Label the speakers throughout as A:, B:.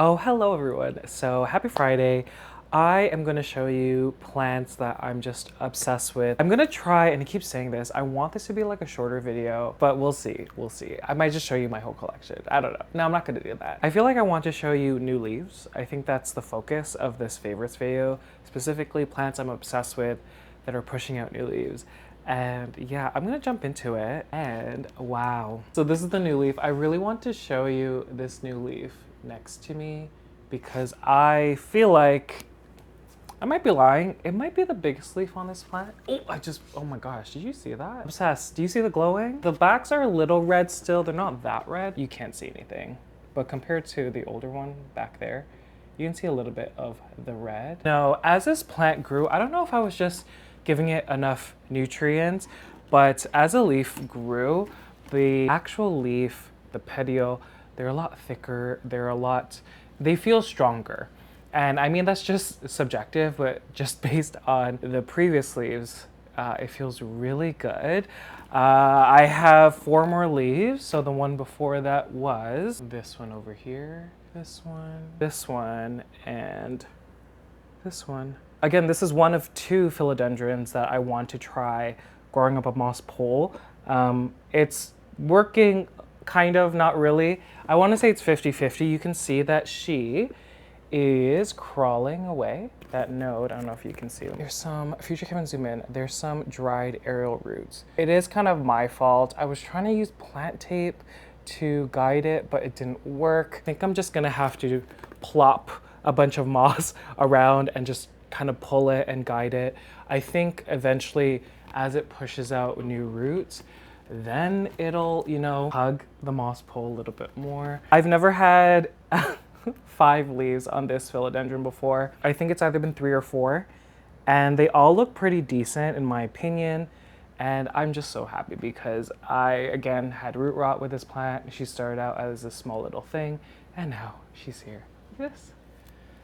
A: Oh, hello everyone. So happy Friday. I am going to show you plants that I'm just obsessed with. I'm going to try, and I keep saying this, I want this to be like a shorter video, but we'll see. We'll see. I might just show you my whole collection. I don't know. No, I'm not going to do that. I feel like I want to show you new leaves. I think that's the focus of this favorites video, specifically plants I'm obsessed with that are pushing out new leaves. And yeah, I'm gonna jump into it, and wow. So this is the new leaf. I really want to show you this new leaf next to me because I feel like, I might be lying, it might be the biggest leaf on this plant. Oh my gosh, did you see that? Obsessed. Do you see the glowing? The backs are a little red still. They're not that red. You can't see anything. But compared to the older one back there, you can see a little bit of the red. Now, as this plant grew, I don't know if I was just giving it enough nutrients, but as a leaf grew, the actual leaf, the petiole, they're a lot thicker, they feel stronger. And I mean, that's just subjective, but just based on the previous leaves, it feels really good. I have 4 more leaves. So the one before that was this one over here, this one, and this one. Again, this is one of 2 philodendrons that I want to try growing up a moss pole. It's working kind of, not really. I want to say it's 50-50. You can see that she is crawling away. That node, I don't know if you can see them. There's some, future Kevin zoom in, there's some dried aerial roots. It is kind of my fault. I was trying to use plant tape to guide it, but it didn't work. I think I'm just gonna have to plop a bunch of moss around and just kind of pull it and guide it. I think eventually, as it pushes out new roots, then it'll, you know, hug the moss pole a little bit more. I've never had 5 leaves on this philodendron before. I think it's either been 3 or 4, and they all look pretty decent in my opinion. And I'm just so happy because I, again, had root rot with this plant. She started out as a small little thing, and now she's here. Look at this.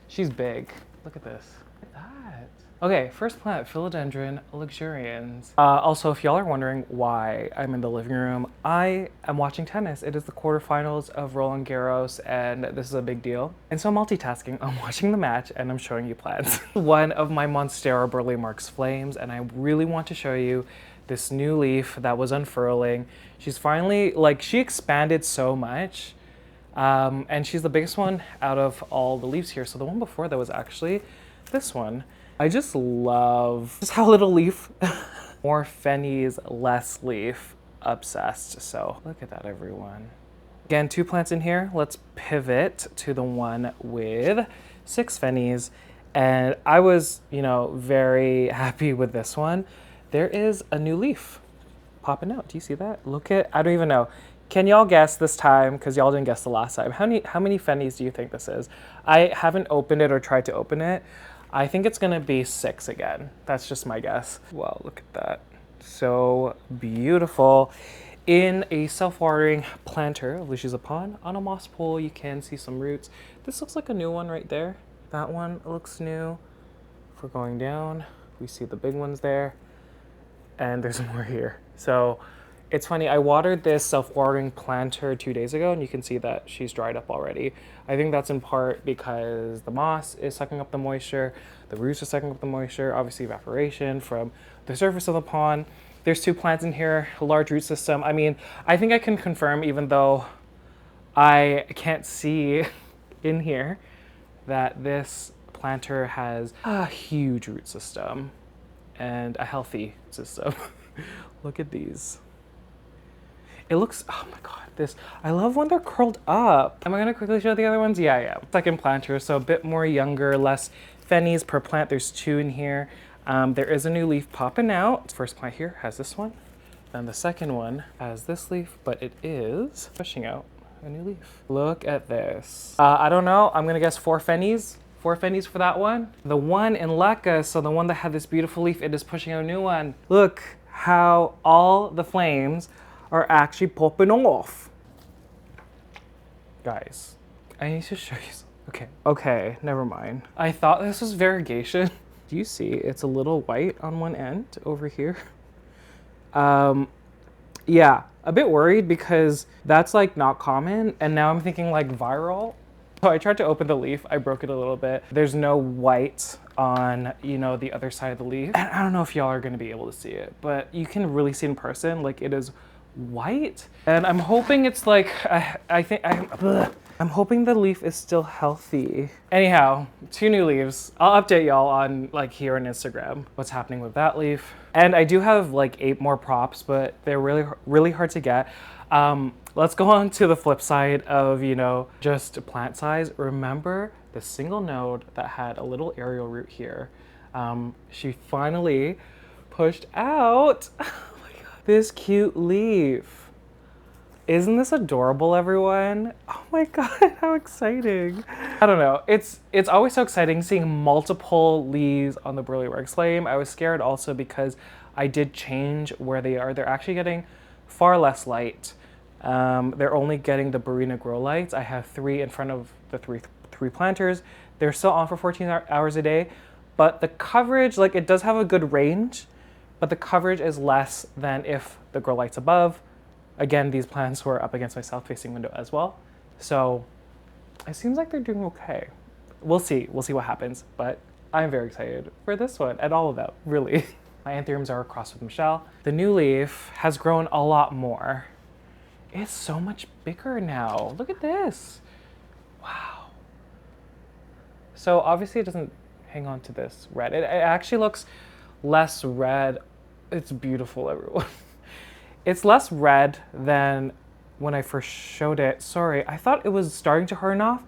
A: She's big. Look at this. Look at that. Okay, first plant, philodendron luxurians. Also, if y'all are wondering why I'm in the living room, I am watching tennis. It is the quarterfinals of Roland Garros, and this is a big deal. And so I'm multitasking. I'm watching the match, and I'm showing you plants. One of my Monstera burle marx flames, and I really want to show you this new leaf that was unfurling. She's finally, like, she expanded so much. And she's the biggest one out of all the leaves here. So the one before that was actually this one. I just love just how little leaf. More fennies, less leaf. Obsessed. So look at that, everyone. Again, 2 plants in here. Let's pivot to the one with 6 fennies. And I was, you know, very happy with this one. There is a new leaf popping out. Do you see that? Look at, I don't even know. Can y'all guess this time? Because y'all didn't guess the last time. How many fennies do you think this is? I haven't opened it or tried to open it. I think it's gonna be 6 again. That's just my guess. Wow, look at that. So beautiful. In a self-watering planter of Lucius upon, on a moss pole, you can see some roots. This looks like a new one right there. That one looks new. If we're going down, we see the big ones there. And there's more here. So it's funny, I watered this self-watering planter 2 days ago, and you can see that she's dried up already. I think that's in part because the moss is sucking up the moisture, the roots are sucking up the moisture, obviously evaporation from the surface of the pond. There's 2 plants in here, a large root system. I mean, I think I can confirm, even though I can't see in here, that this planter has a huge root system and a healthy system. Look at these. It looks, oh my God, this, I love when they're curled up. Am I gonna quickly show the other ones? Yeah, I am. Second planter, so a bit more younger, less fennies per plant. There's 2 in here. There is a new leaf popping out. First plant here has this one. Then the second one has this leaf, but it is pushing out a new leaf. Look at this. I don't know, I'm gonna guess 4 fennies. 4 fennies for that one. The one in Leca, so the one that had this beautiful leaf, it is pushing out a new one. Look how all the flames are actually popping off. Guys, I need to show you. Okay, never mind. I thought this was variegation. Do you see it's a little white on one end over here? Yeah, a bit worried because that's like not common. And now I'm thinking like viral. So I tried to open the leaf, I broke it a little bit. There's no white on, you know, the other side of the leaf. And I don't know if y'all are gonna be able to see it, but you can really see in person, like it is white. And I'm hoping it's like, I'm hoping the leaf is still healthy. Anyhow, 2 new leaves. I'll update y'all on like here on Instagram, what's happening with that leaf. And I do have like 8 more props, but they're really hard to get. Let's go on to the flip side of, you know, just plant size. Remember the single node that had a little aerial root here? She finally pushed out this cute leaf. Isn't this adorable, everyone? Oh my God, how exciting. I don't know, it's always so exciting seeing multiple leaves on the burle Rex flame. I was scared also because I did change where they are. They're actually getting far less light. They're only getting the Barrina grow lights. I have 3 in front of the three planters. They're still on for 14 hours a day, but the coverage, like it does have a good range, but the coverage is less than if the grow light's above. Again, these plants were up against my south-facing window as well. So it seems like they're doing okay. We'll see what happens, but I'm very excited for this one and all of them, really. My Anthuriums are across with Michelle. The new leaf has grown a lot more. It's so much bigger now. Look at this. Wow. So obviously it doesn't hang on to this red. It actually looks less red. It's beautiful, everyone. It's less red than when I first showed it. Sorry, I thought it was starting to harden off.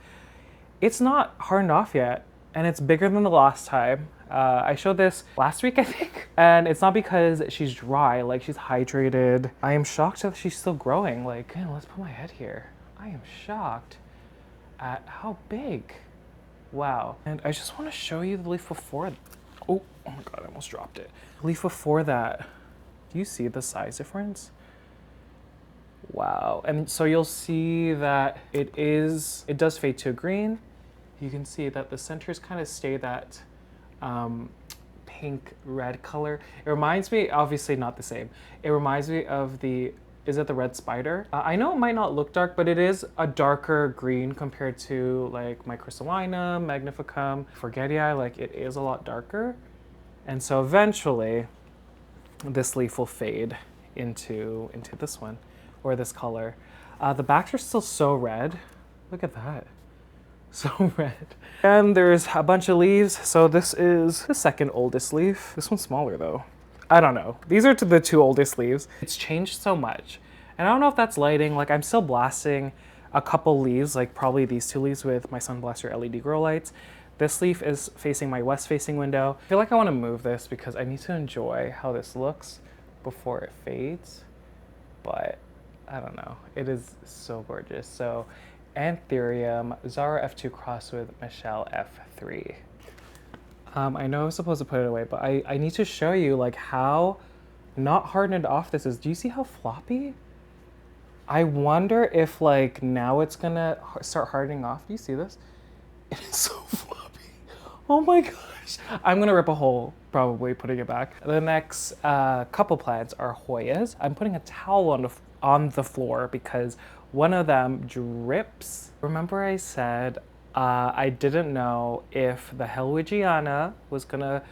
A: It's not hardened off yet, and it's bigger than the last time. I showed this last week, I think, and it's not because she's dry, like she's hydrated. I am shocked that she's still growing. Like, man, let's put my head here. I am shocked at how big. Wow. And I just want to show you the leaf before. Oh my God, I almost dropped it. The leaf before that. Do you see the size difference? Wow. And so you'll see that it does fade to green. You can see that the centers kind of stay that pink red color. It reminds me, obviously not the same. It reminds me of is it the red spider? I know it might not look dark, but it is a darker green compared to like my crystallinum, magnificum, forgetii. Like it is a lot darker. And so eventually this leaf will fade into this one, or this color. The backs are still so red. Look at that. So red. And there's a bunch of leaves. So this is the second oldest leaf. This one's smaller though. I don't know. These are the 2 oldest leaves. It's changed so much. And I don't know if that's lighting. Like I'm still blasting a couple leaves, like probably these 2 leaves with my Sunblaster LED Grow lights. This leaf is facing my west-facing window. I feel like I want to move this because I need to enjoy how this looks before it fades. But I don't know. It is so gorgeous. So Anthurium, Zara F2 crossed with Michelle F3. I know I was supposed to put it away, but I need to show you like how not hardened off this is. Do you see how floppy? I wonder if like now it's gonna start hardening off. Do you see this? It is so floppy. Oh my gosh. I'm gonna rip a hole, probably putting it back. The next couple plants are Hoyas. I'm putting a towel on the floor because one of them drips. Remember I said I didn't know if the hellwigiana was gonna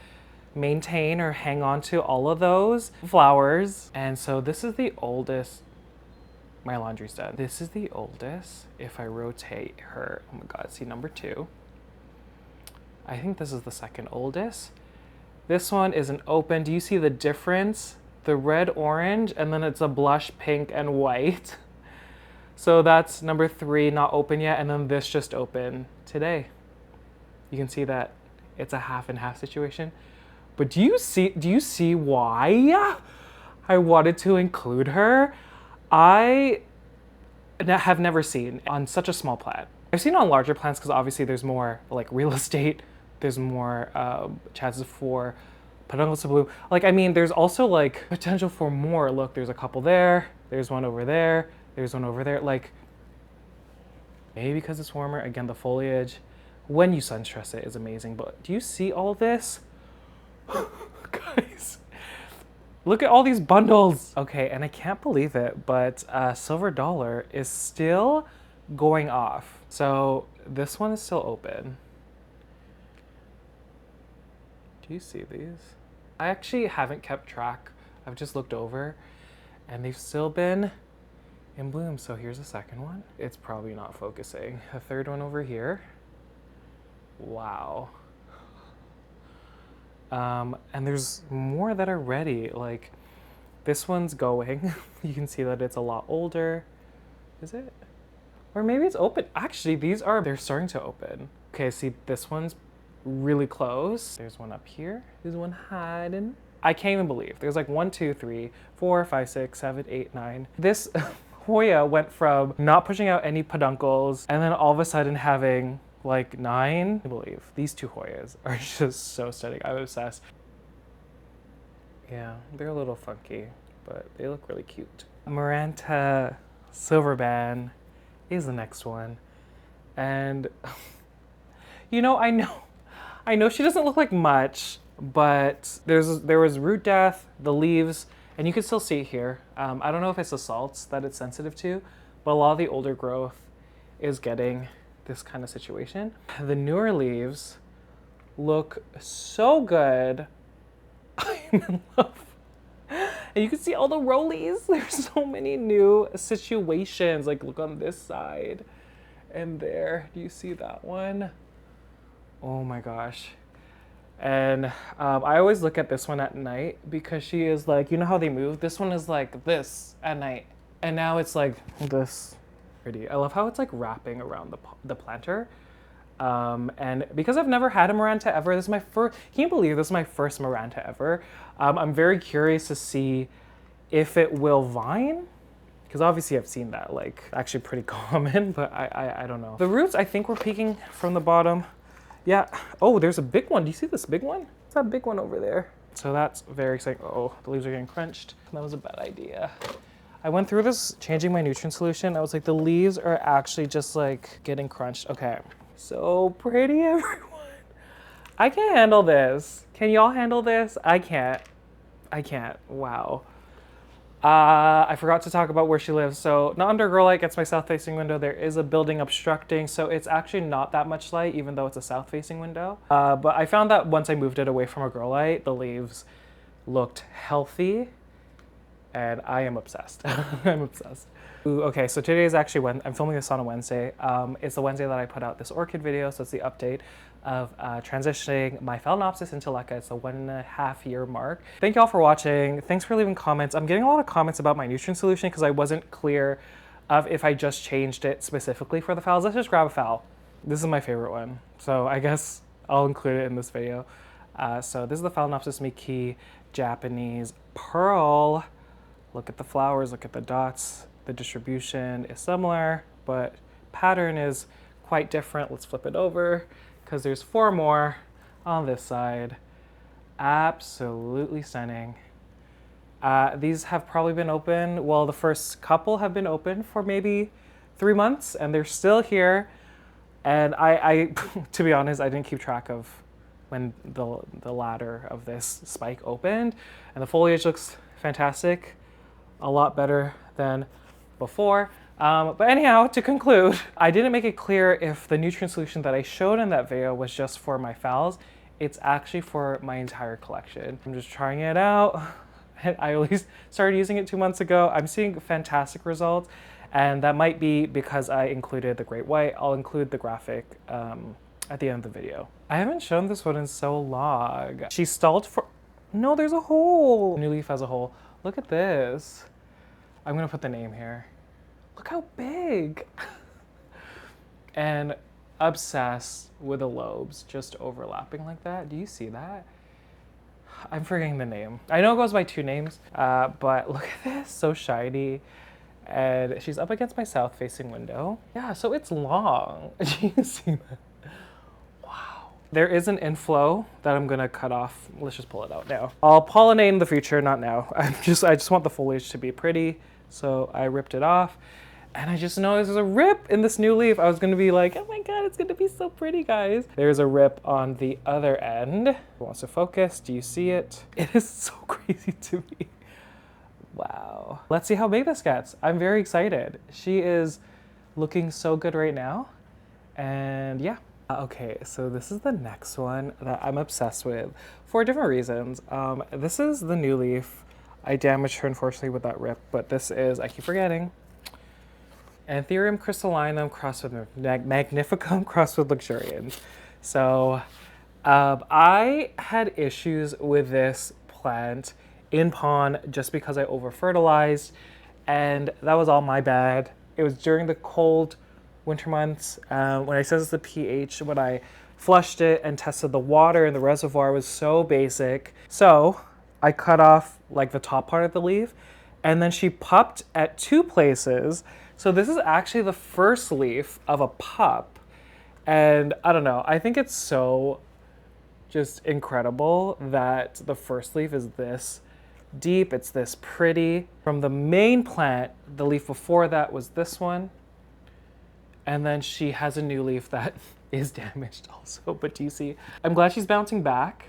A: maintain or hang on to all of those flowers. And so this is the oldest. My laundry's done. This is the oldest. If I rotate her, oh my God, see number 2. I think this is the second oldest. This one is an open. Do you see the difference? The red, orange, and then it's a blush pink and white. So that's number 3, not open yet. And then this just opened today. You can see that it's a half and half situation. But do you see why I wanted to include her? I have never seen on such a small plant. I've seen on larger plants because obviously there's more like real estate, there's more chances for peduncles to bloom. Like, I mean, there's also like potential for more. Look, there's a couple there, there's one over there, there's one over there. Like, maybe because it's warmer, again, the foliage, when you sun stress it is amazing. But do you see all this? Guys. Look at all these bundles. Okay, and I can't believe it, but silver dollar is still going off. So this one is still open. Do you see these? I actually haven't kept track. I've just looked over and they've still been in bloom. So here's the second one. It's probably not focusing. A third one over here. Wow. And there's more that are ready. Like this one's going. You can see that it's a lot older. Is it? Or maybe it's open. Actually, they're starting to open. Okay, see this one's really close. There's one up here. There's one hiding. I can't even believe. There's like 1, 2, 3, 4, 5, 6, 7, 8, 9. This Hoya went from not pushing out any peduncles and then all of a sudden having like 9. I believe these two Hoyas are just so stunning. I'm obsessed. Yeah, they're a little funky, but they look really cute. Moranta Silverband is the next one. And you know, I know she doesn't look like much, but there was root death, the leaves, and you can still see it here. I don't know if it's the salts that it's sensitive to, but a lot of the older growth is getting this kind of situation. The newer leaves look so good. I'm in love. And you can see all the rollies. There's so many new situations. Like look on this side and there. Do you see that one? Oh my gosh. And I always look at this one at night because she is like, you know how they move? This one is like this at night. And now it's like this. Pretty. I love how it's like wrapping around the planter. And because I've never had a Moranta ever, this is my first, can you believe this is my first Moranta ever? I'm very curious to see if it will vine, because obviously I've seen that, like actually pretty common, but I don't know. The roots I think were peeking from the bottom. Yeah, oh, there's a big one. Do you see this big one? It's that big one over there. So that's very exciting. Oh, the leaves are getting crunched. That was a bad idea. I went through this changing my nutrient solution. I was like, the leaves are actually just like getting crunched. Okay. So pretty, everyone. I can't handle this. Can y'all handle this? I can't. Wow. I forgot to talk about where she lives. So not under grow light, gets my south facing window. There is a building obstructing, so it's actually not that much light, even though it's a south facing window. But I found that once I moved it away from a grow light, the leaves looked healthy, and I am obsessed. I'm obsessed. Ooh, okay, so today is actually when I'm filming this on a Wednesday. It's the Wednesday that I put out this Orchid video, so it's the update of transitioning my phalaenopsis into leca. It's the 1.5 year mark. Thank you all for watching. Thanks for leaving comments. I'm getting a lot of comments about my nutrient solution because I wasn't clear of if I just changed it specifically for the phals. Let's just grab a phal. This is my favorite one, so I guess I'll include it in this video. So this is the phalaenopsis miki Japanese pearl. Look at the flowers, look at the dots. The distribution is similar, but pattern is quite different. Let's flip it over because there's 4 more on this side. Absolutely stunning. These have probably been open, well, the first couple have been open for maybe 3 months and they're still here. And I to be honest, I didn't keep track of when the ladder of this spike opened, and the foliage looks fantastic, a lot better than before. But anyhow, to conclude, I didn't make it clear if the nutrient solution that I showed in that video was just for my phals. It's actually for my entire collection. I'm just trying it out. I at least started using it 2 months ago. I'm seeing fantastic results, and that might be because I included the great white. I'll include the graphic at the end of the video. I haven't shown this one in so long. She stalled for, no, there's a hole. New leaf has a hole. Look at this. I'm gonna put the name here. Look how big. And obsessed with the lobes just overlapping like that. Do you see that? I'm forgetting the name. I know it goes by 2 names, but look at this, so shiny. And she's up against my south facing window. Yeah, so it's long. Do you see that? Wow. There is an inflow that I'm gonna cut off. Let's just pull it out now. I'll pollinate in the future, not now. I just want the foliage to be pretty. So I ripped it off, and I just noticed there's a rip in this new leaf. I was gonna be like, oh my God, it's gonna be so pretty, guys. There's a rip on the other end. It wants to focus, do you see it? It is so crazy to me. Wow. Let's see how big this gets. I'm very excited. She is looking so good right now. And yeah. Okay, so this is the next one that I'm obsessed with for different reasons. This is the new leaf. I damaged her unfortunately with that rip, but this is, I keep forgetting, Anthurium crystallinum crossed with magnificum crossed with luxurians. So I had issues with this plant in pond just because I over fertilized, and that was all my bad. It was during the cold winter months when I assessed the pH, when I flushed it and tested the water in the reservoir was so basic. So I cut off like the top part of the leaf, and then she pupped at 2 places. So this is actually the first leaf of a pup. And I don't know, I think it's so just incredible that the first leaf is this deep, it's this pretty. From the main plant, the leaf before that was this one. And then she has a new leaf that is damaged also, but do you see? I'm glad she's bouncing back.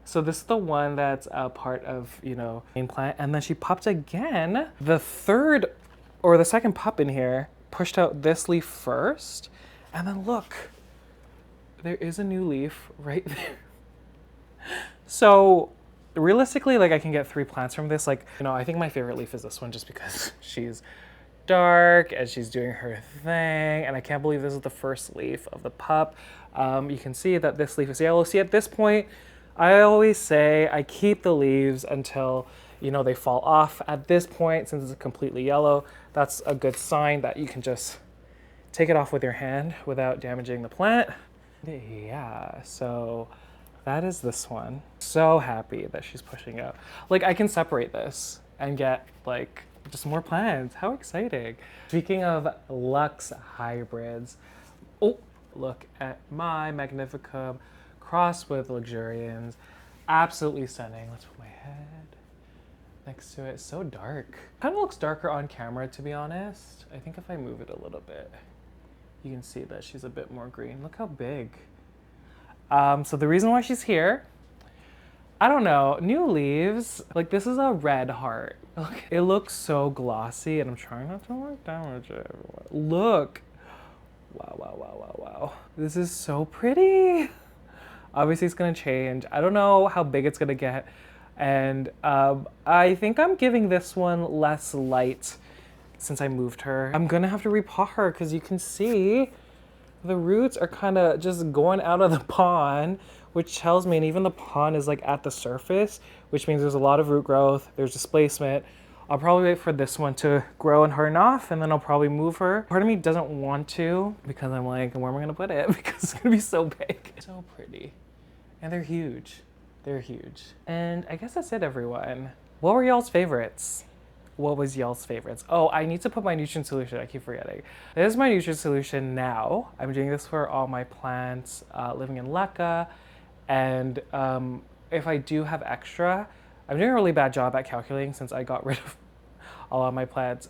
A: So this is the one that's a part of, you know, main plant. And then she popped again. The third or the second pup in here pushed out this leaf first. And then look, there is a new leaf right there. So realistically, like I can get 3 plants from this. Like, you know, I think my favorite leaf is this one just because she's dark and she's doing her thing. And I can't believe this is the first leaf of the pup. You can see that this leaf is yellow. See, at this point, I always say I keep the leaves until, you know, they fall off. At this point, since it's completely yellow, that's a good sign that you can just take it off with your hand without damaging the plant. Yeah, so that is this one. So happy that she's pushing out. Like, I can separate this and get like just more plants. How exciting. Speaking of Lux hybrids, oh, look at my magnificum crossed with luxurians. Absolutely stunning. Let's put my head next to it. It's so dark. Kind of looks darker on camera, to be honest. I think if I move it a little bit, you can see that she's a bit more green. Look how big. So the reason why she's here, I don't know, new leaves. Like, this is a red heart. Look, it looks so glossy, and I'm trying not to like damage it. Look. Wow, wow, wow, wow, wow. This is so pretty. Obviously it's gonna change. I don't know how big it's gonna get. And I think I'm giving this one less light since I moved her. I'm gonna have to repot her because you can see the roots are kind of just going out of the pond, which tells me, and even the pond is like at the surface, which means there's a lot of root growth, there's displacement. I'll probably wait for this one to grow and harden off, and then I'll probably move her. Part of me doesn't want to because I'm like, where am I gonna put it? Because it's gonna be so big. So pretty. And they're huge. They're huge. And I guess that's it, everyone. What were y'all's favorites? What was y'all's favorites? Oh, I need to put my nutrient solution. I keep forgetting. This is my nutrient solution now. I'm doing this for all my plants living in LECA. And if I do have extra, I'm doing a really bad job at calculating since I got rid of all of my plants.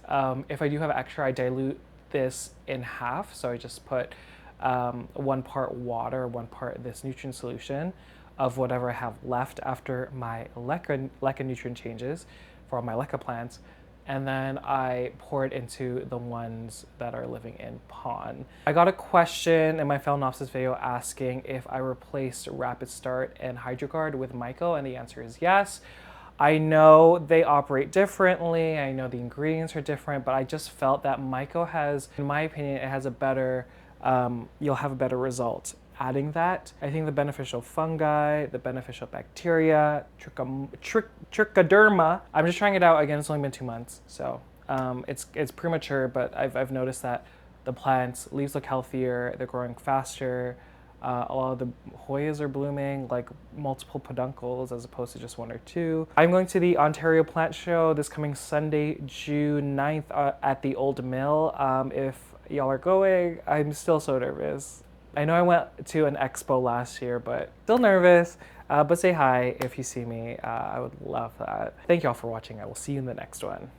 A: If I do have extra, I dilute this in half. So I just put 1 part water, 1 part this nutrient solution of whatever I have left after my LECA nutrient changes for all my LECA plants. And then I pour it into the ones that are living in pond. I got a question in my phalaenopsis video asking if I replaced Rapid Start and Hydroguard with Myco, and the answer is yes. I know they operate differently, I know the ingredients are different, but I just felt that Myco has, in my opinion, it has a better, you'll have a better result adding that. I think the beneficial fungi, the beneficial bacteria, trichoderma. I'm just trying it out again. It's only been 2 months, so it's premature. But I've noticed that the plants leaves look healthier. They're growing faster. A lot of the Hoyas are blooming, like multiple peduncles as opposed to just 1 or 2. I'm going to the Ontario Plant Show this coming Sunday, June 9th at the Old Mill. If y'all are going, I'm still so nervous. I know I went to an expo last year, but still nervous. But say hi if you see me. I would love that. Thank y'all for watching. I will see you in the next one.